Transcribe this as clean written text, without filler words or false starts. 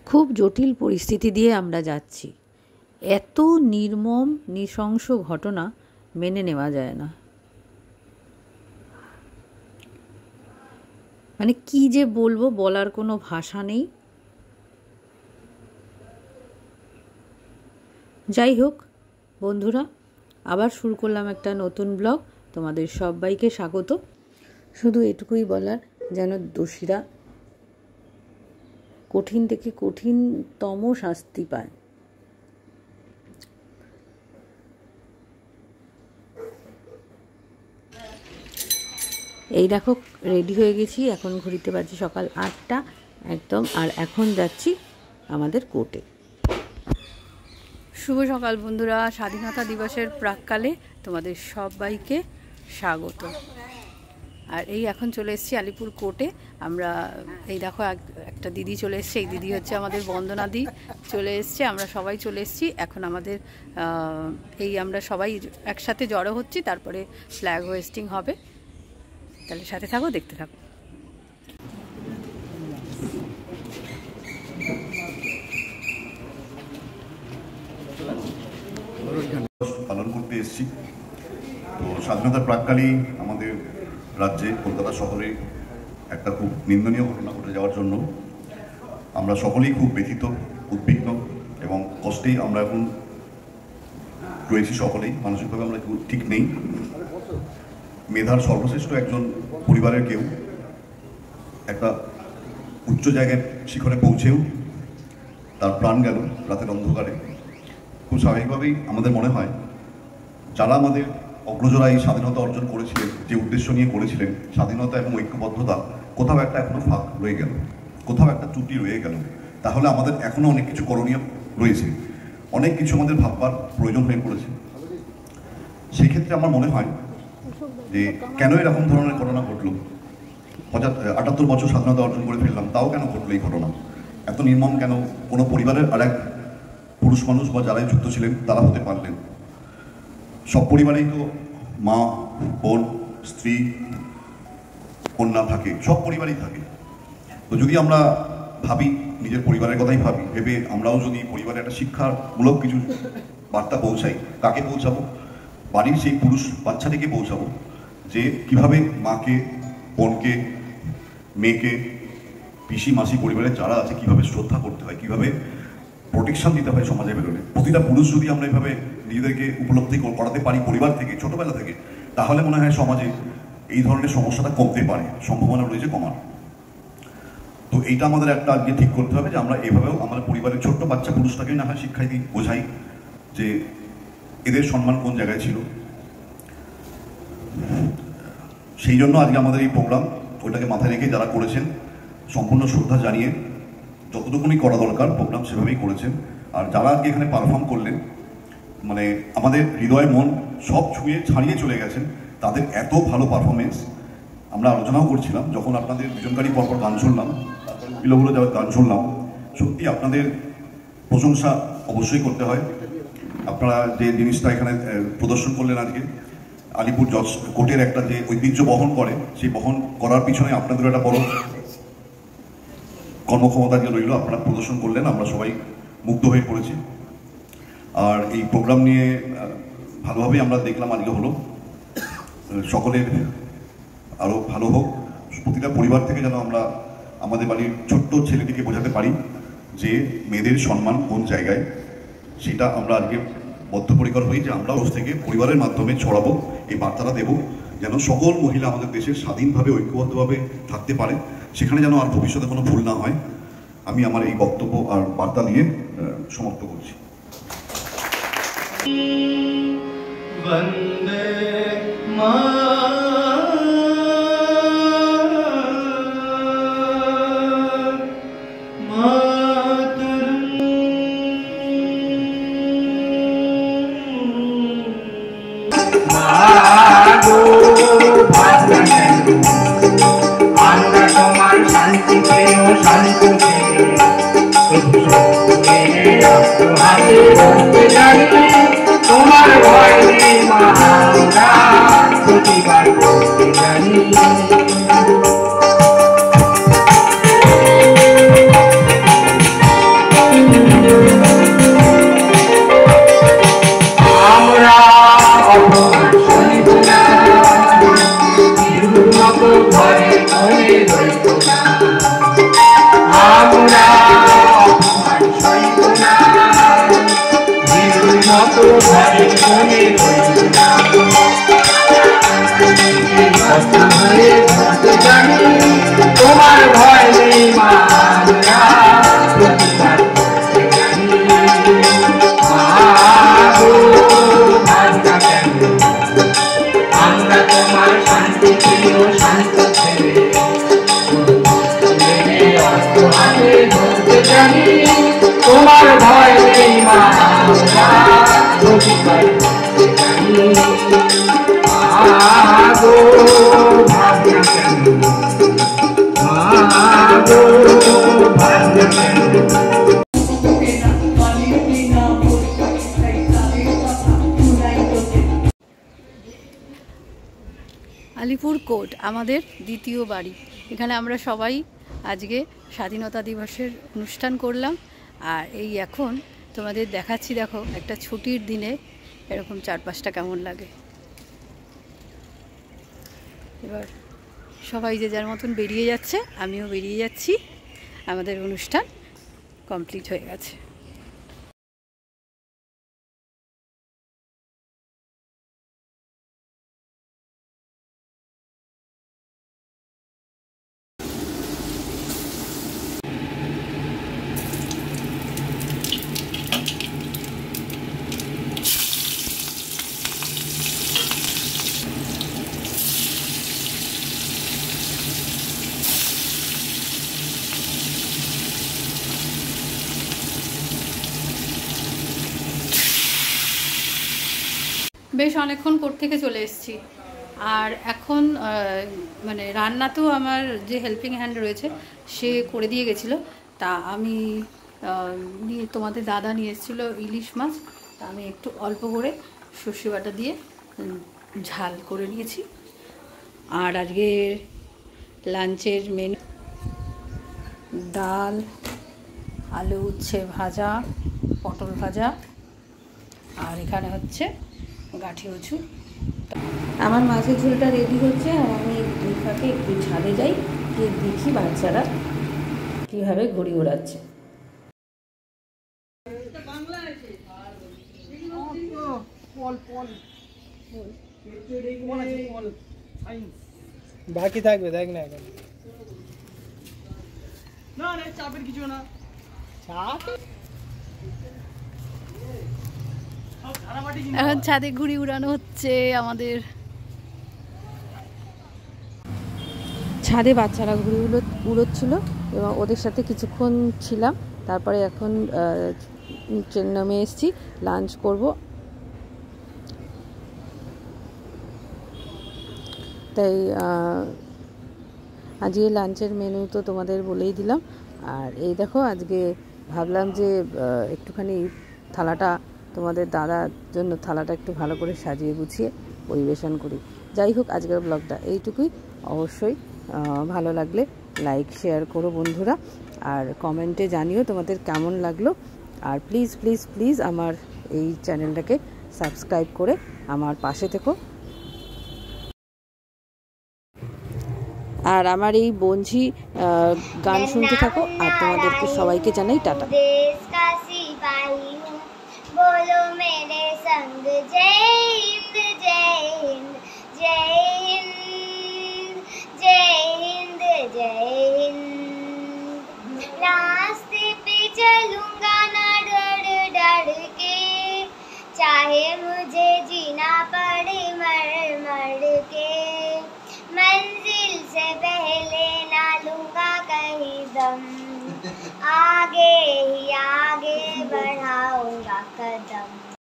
খুব জটিল পরিস্থিতি দিয়ে আমরা যাচ্ছি। এত নির্মম নৃশংস ঘটনা মেনে নেওয়া যায় না। মানে কি যে বলবো, বলার কোনো ভাষা নেই। যাই হোক বন্ধুরা, আবার শুরু করলাম একটা নতুন ব্লগ। তোমাদের সবাইকে স্বাগত। শুধু এটুকুই বলার, যেন দোষীরা কঠিন থেকে কঠিনতম শাস্তি পায়। এই দেখো রেডি হয়ে গেছি, এখন ঘড়িতে বাজে সকাল 8টা একদম। আর এখন যাচ্ছি আমাদের কোর্টে। শুভ সকাল বন্ধুরা, স্বাধীনতা দিবসের প্রাক্কালে তোমাদের সবাইকে স্বাগত। আর এই এখন চলে এসেছি আলিপুর কোর্টে। আমরা এই দেখো একটা দিদি চলে এসছে, এই দিদি হচ্ছে আমাদের বন্দনাদি চলে এসছে, আমরা সবাই চলে এসেছি। এখন আমাদের আমরা সবাই একসাথে জড়ো হচ্ছি, তারপরে ফ্ল্যাগ হোয়েস্টিং হবে। তাহলে সাথে থাকো, দেখতে থাকো। পালন করতে এসেছি। তো স্বাধীনতার প্রাক্কালেই আমাদের রাজ্যে কলকাতা শহরে একটা খুব নিন্দনীয় ঘটনা ঘটে যাওয়ার জন্য আমরা সকলেই খুব ব্যথিত, উদ্বিগ্ন এবং কষ্টেই আমরা এখন রয়েছি। সকলেই মানসিকভাবে আমরা ঠিক নেই। মেধার সর্বশ্রেষ্ঠ একজন পরিবারের কেউ একটা উচ্চ জায়গায় শিখরে পৌঁছেও তার প্রাণ গেল রাতের অন্ধকারে। খুব স্বাভাবিকভাবেই আমাদের মনে হয়, যারা আমাদের অগ্রজরা এই স্বাধীনতা অর্জন করেছিলেন, যে উদ্দেশ্য নিয়ে করেছিলেন, স্বাধীনতা এবং ঐক্যবদ্ধতা, কোথাও একটা এখনো ফাঁক রয়ে গেল, কোথাও একটা ত্রুটি রয়ে গেল। তাহলে আমাদের এখনো অনেক কিছু করণীয় রয়েছে, অনেক কিছু আমাদের ভাববার প্রয়োজন হয়ে পড়েছে। সেই ক্ষেত্রে আমার মনে হয় যে কেন এরকম ধরনের ঘটনা ঘটলো। 78 বছর স্বাধীনতা অর্জন করে ফেললাম, তাও কেন ঘটলো এই ঘটনা? এত নির্মম কেন? কোনো পরিবারের আর এক পুরুষ মানুষ বা যারাই যুক্ত ছিলেন তারা হতে পারলেন। সব পরিবারেই তো মা, বোন, স্ত্রী, কন্যা থাকে, সব পরিবারেই থাকে। তো যদি আমরা ভাবি, নিজের পরিবারের কথাই ভাবি, ভেবে আমরাও যদি পরিবারে একটা শিক্ষামূলক কিছু বার্তা পৌঁছাই, কাকে পৌঁছাবো? বাড়ির সেই পুরুষ বাচ্চাটিকে পৌঁছাবো যে কিভাবে মাকে, বোনকে, মেয়েকে, পিসি, মাসি, পরিবারের যারা আছে কিভাবে শ্রদ্ধা করতে হয়, কিভাবে প্রোটেকশন দিতে হয় সমাজে বেরোলে। প্রতিটা পুরুষ যদি আমরা এভাবে নিজেদেরকে উপলব্ধি করাতে পারি পরিবার থেকে, ছোটবেলা থেকে, তাহলে মনে হয় সমাজে এই ধরনের সমস্যাটা কমতে পারে, সম্ভাবনা রয়েছে কমার। তো এইটা আমাদের একটা আজকে ঠিক করতে হবে যে আমরা এভাবেও আমাদের পরিবারের ছোট্ট বাচ্চা পুরুষটাকেই না হয় শিক্ষাই দিই, বোঝাই যে এদের সম্মান কোন জায়গায় ছিল। সেই জন্য আজকে আমাদের এই প্রোগ্রাম, ওইটাকে মাথায় রেখে যারা করেছেন সম্পূর্ণ শ্রদ্ধা জানিয়ে যতটুকুনি করা দরকার প্রোগ্রাম সেভাবেই করেছেন। আর যারা আজকে এখানে পারফর্ম করলেন, মানে আমাদের হৃদয় মন সব ছুঁয়ে ছাড়িয়ে চলে গেছেন, তাদের এত ভালো পারফরমেন্স। আমরা আলোচনাও করছিলাম যখন আপনাদের দুজনকারই পরপর গান শুনলাম, বিলগুলো যাওয়ার গান শুনলাম, সত্যি আপনাদের প্রশংসা অবশ্যই করতে হয়। আপনারা যে জিনিসটা এখানে প্রদর্শন করলেন আজকে, আলিপুর জজ কোর্টের একটা যে ঐতিহ্য বহন করে, সেই বহন করার পিছনে আপনাদের একটা বড় কর্মক্ষমতা যে রইল, আপনারা প্রদর্শন করলেন, আমরা সবাই মুগ্ধ হয়ে পড়েছি। আর এই প্রোগ্রাম নিয়ে ভালোভাবেই আমরা দেখলাম আজকে হলো। সকলের আরও ভালো হোক, প্রতিটা পরিবার থেকে যেন আমরা আমাদের বাড়ির ছোট্ট ছেলেটিকে বোঝাতে পারি যে মেয়েদের সম্মান কোন জায়গায়, সেটা আমরা আজকে বদ্ধপরিকর হই যে আমরা ওর থেকে পরিবারের মাধ্যমে ছড়াবো, এই বার্তাটা দেবো, যেন সকল মহিলা আমাদের দেশে স্বাধীনভাবে ঐক্যবদ্ধভাবে থাকতে পারে, সেখানে যেন আর ভবিষ্যতে কোনো ভুল না হয়। আমি আমার এই বক্তব্য আর বার্তা দিয়ে সমাপ্ত করছি। বন্দে আমরা তোমার শান্তি প্রেম শান্তি তোমার ভয় নেই মা, আমরা প্রতিবার করতে জানি। রাস্তা হয়ে ধরতে জানি তোমার ভয় নেই মা আমরা প্রতিবাদ করতে জানি মা গো ভাবনা কেন আমরা তোমার শান্তি প্রিয় শান্ত ছেলে অস্ত্র হাতে ধরতে জানি তোমার ভয় নেই মা আমরা প্রতিবাদ করতে জানি মা গো ভাবনা কেন মা গো ভাবনা কেন আলিপুর কোর্ট আমাদের দ্বিতীয় বাড়ি। এখানে আমরা সবাই আজকে স্বাধীনতা দিবসের অনুষ্ঠান করলাম। আর এই এখন তোমাদের দেখাচ্ছি, দেখো একটা ছুটির দিনে এরকম চারপাশটা কেমন লাগে। এবার সবাই যে যার মতন বেরিয়ে যাচ্ছে, আমিও বেরিয়ে যাচ্ছি। আমাদের অনুষ্ঠান কমপ্লিট হয়ে গেছে। বেশ অনেকক্ষণ কোর্ট থেকে চলে এসেছি। আর এখন মানে রান্নাতেও আমার যে হেল্পিং হ্যান্ড রয়েছে সে করে দিয়ে গেছিলো। তা আমি তোমাদের দাদা নিয়ে এসেছিলো ইলিশ মাছ, তা আমি একটু অল্প করে সর্ষে বাটা দিয়ে ঝাল করে নিয়েছি। আর আজকে লাঞ্চের মেনু ডাল, আলু উচ্ছে ভাজা, পটল ভাজা, আর এখানে হচ্ছে গাঠি কচু। আমার মাছের ঝোলটা রেডি হচ্ছে, আর আমি দুই ফাঁকে একটু ছাদে যাই, গিয়ে দেখি বাচ্চারা কীভাবে ঘুড়ি ওড়াচ্ছে। বাকি থাকবে, দেখ না এখন না চাপের কিছু না। চাপ এখন ছাদে ঘুড়ি উড়ানো হচ্ছে আমাদের। ছাদে বাচ্চারা ঘুড়ি উড়োচ্ছিল এবং ওদের সাথে কিছুক্ষণ ছিলাম। তারপরে এখন নামে এসেছি, লাঞ্চ করব। তাই আজকে লাঞ্চের মেনু তো তোমাদের বলেই দিলাম। আর এই দেখো, আজকে ভাবলাম যে একটুখানি থালাটা তোমাদের দাদার জন্য থালাটা একটু ভালো করে সাজিয়ে গুছিয়ে পরিবেশন করি। যাই হোক, আজকের ব্লগটা এইটুকুই। অবশ্যই ভালো লাগলে লাইক শেয়ার করো বন্ধুরা, আর কমেন্টে জানিও তোমাদের কেমন লাগলো। আর প্লিজ প্লিজ প্লিজ আমার এই চ্যানেলটাকে সাবস্ক্রাইব করে আমার পাশে থেকো। আর আমার এই বঞ্ঝি গান শুনতে থাকো। আর তোমাদেরকে সবাইকে জানাই টাটা। बोलो मेरे संग जय हिंद जय हिंद जय हिंद जय हिंद जय हिंद। रास्ते पे चलूंगा ना डर डर के, चाहे मुझे जीना पड़े मर मर के। मंजिल से पहले ना लूंगा कहीं दम, आगे ही आगे बढ़ाऊंगा कदम।